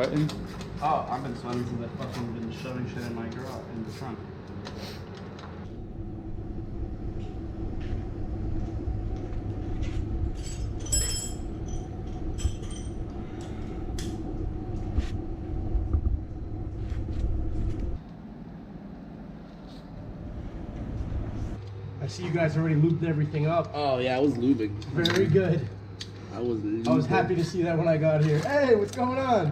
sweating? Oh, I've been sweating since I fucking been shoving shit in my garage, in the trunk. I see you guys already lubed everything up. Oh yeah, I was lubing. Very good. I was happy to see that when I got here. Hey, what's going on?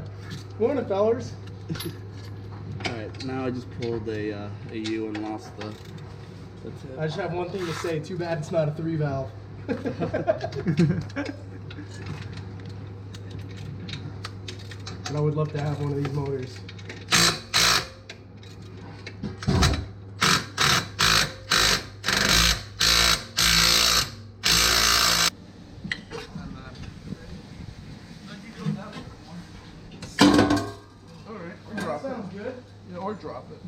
Morning, fellas. Alright, now I just pulled a U and lost the... That's it. I just have one thing to say. Too bad it's not a 3-valve. But I would love to have one of these motors. Sounds good. Yeah, or drop it.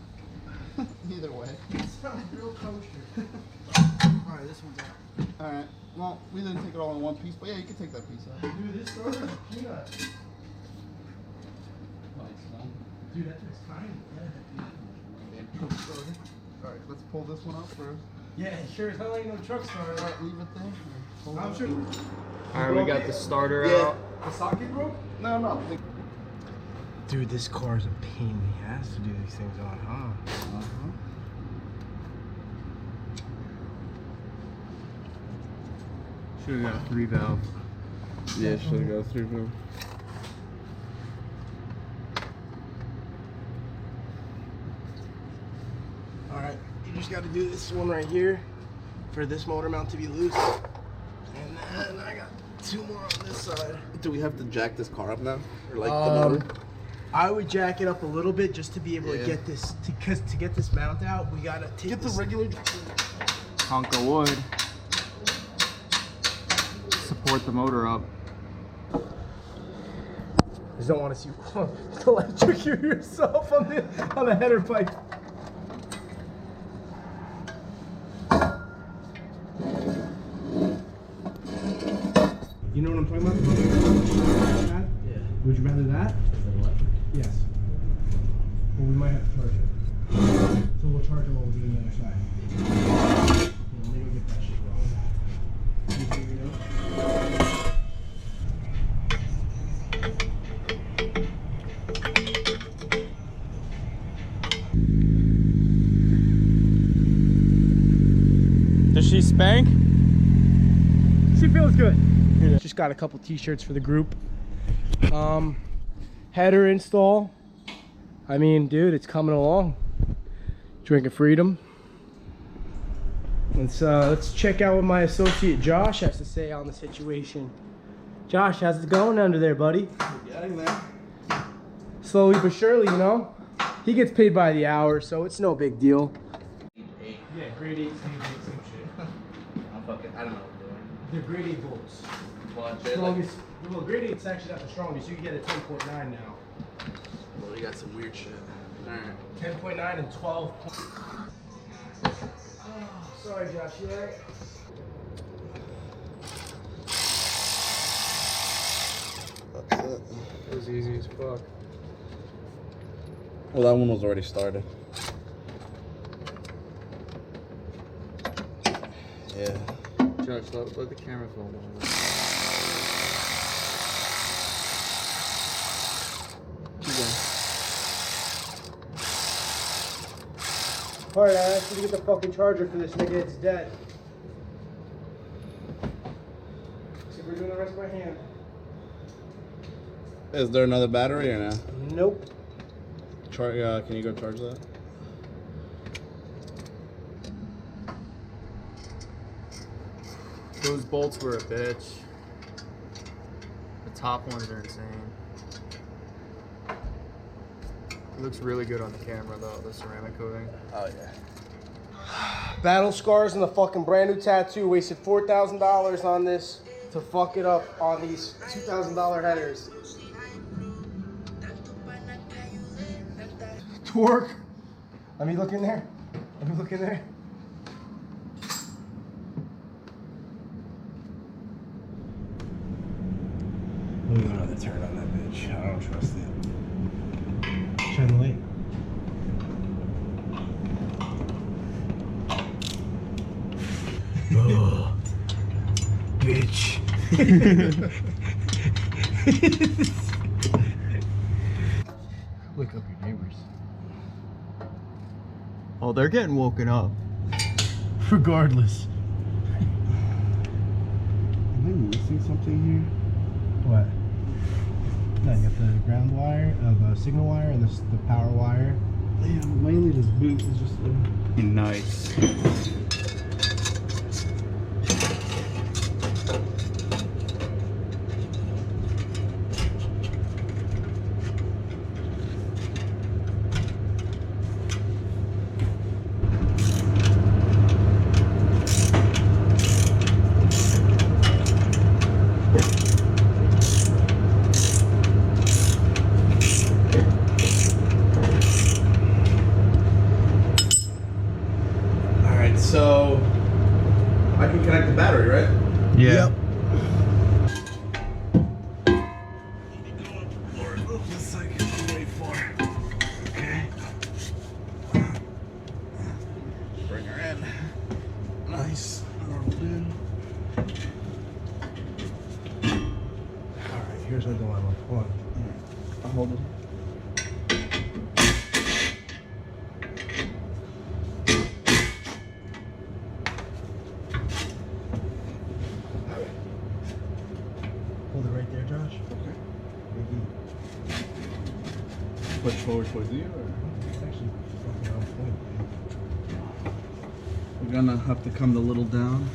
Either way. Sounds real kosher. Alright, this one's out. Alright. Well, we didn't take it all in one piece, but yeah, you can take that piece out. Dude, this starter's a peanut. Dude, that thing's tiny. Alright, let's pull this one out first. Yeah, sure as hell ain't no truck starter. Alright, leave it there. I'm sure. Alright, we got the starter out. The socket broke? No. Dude, this car is a pain in the ass to do these things on, huh? Should've got a 3-valve. Yeah, should've got 3-valve. Alright, you just gotta do this one right here for this motor mount to be loose. And then I got 2 more on this side. Do we have to jack this car up now? Or like the motor? I would jack it up a little bit just to be able to get this, because to get this mount out, we gotta take Get the regular. Hunk of wood. Support the motor up. I just don't want to see electrocute yourself on the header pipe. You know what I'm talking about? Yeah. Would you rather that? Yes. Well, we might have to charge it. So we'll charge it while we're doing the other side. Yeah, let me go get that shit going. You figure it out? Does she spank? She feels good. Yeah. Just got a couple t-shirts for the group. Header install. I mean, dude, it's coming along. Drinking freedom. Let's check out what my associate Josh has to say on the situation. Josh, how's it going under there, buddy? We're getting there. Slowly but surely, you know. He gets paid by the hour, so it's no big deal. Yeah, grade 8, same shit. I don't know what we're doing. They're grade 8 bolts. Watch Strongest. Well, grade 8's actually not the strongest. You can get a 10.9 now. Well, we got some weird shit. Alright. 10.9 and 12. Oh, sorry, Josh. You alright? That's it. It was easy as fuck. Well, that one was already started. Yeah. Josh, let the camera film on. Alright, I asked you to get the fucking charger for this nigga. It's dead. See, we're doing the rest by hand. Is there another battery or no? Nope. Can you go charge that? Those bolts were a bitch. The top ones are insane. It looks really good on the camera though, the ceramic coating. Oh yeah. Battle scars and the fucking brand new tattoo. Wasted $4,000 on this to fuck it up on these $2,000 headers. Torque. Let me look in there. Let me look in there. Let me go another turn on that bitch. I don't trust it. shine the light. Oh, bitch. Wake up your neighbors. Oh, they're getting woken up. Regardless. Am I missing something here? What? No, you got the ground wire, the signal wire, and the power wire. Yeah, mainly this boot is just nice. So I can connect the battery, right? Yeah. Just like wait for. Okay. Bring her in. Nice. Rolled in. Alright, here's our dilemma. Hold on. I'll hold it. Hold it right there, Josh. Okay. Maybe. Push forward towards you, or It's actually fucking on point. we're gonna have to come a little down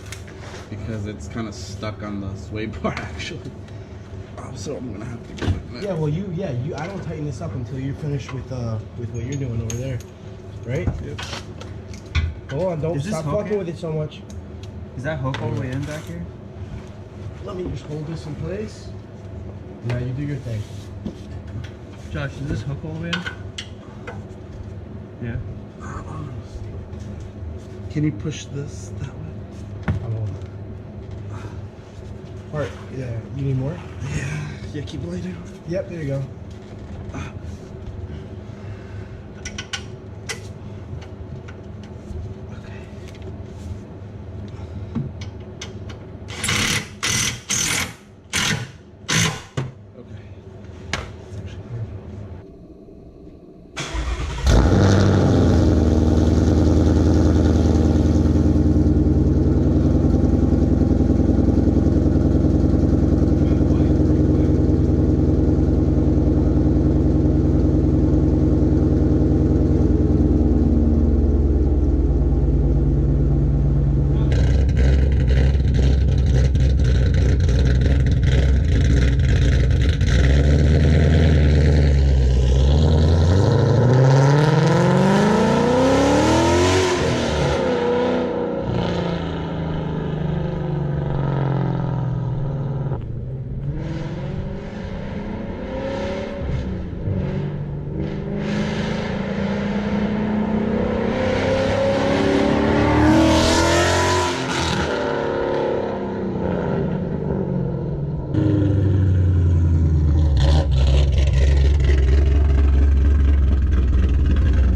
because it's kind of stuck on the sway bar actually. So I'm gonna have to go like that. Yeah, well, I don't tighten this up until you're finished with what you're doing over there, right? Yep. Hold on, don't Is this stop hook fucking in? with it so much. Is that hook all the way in back here? Let me just hold this in place. Now you do your thing. Josh, is this hook all the way in? Yeah. Can you push this that way? I'm holding it. Alright, yeah, you need more? Yeah. Yeah. Keep lighting. Yep, there you go.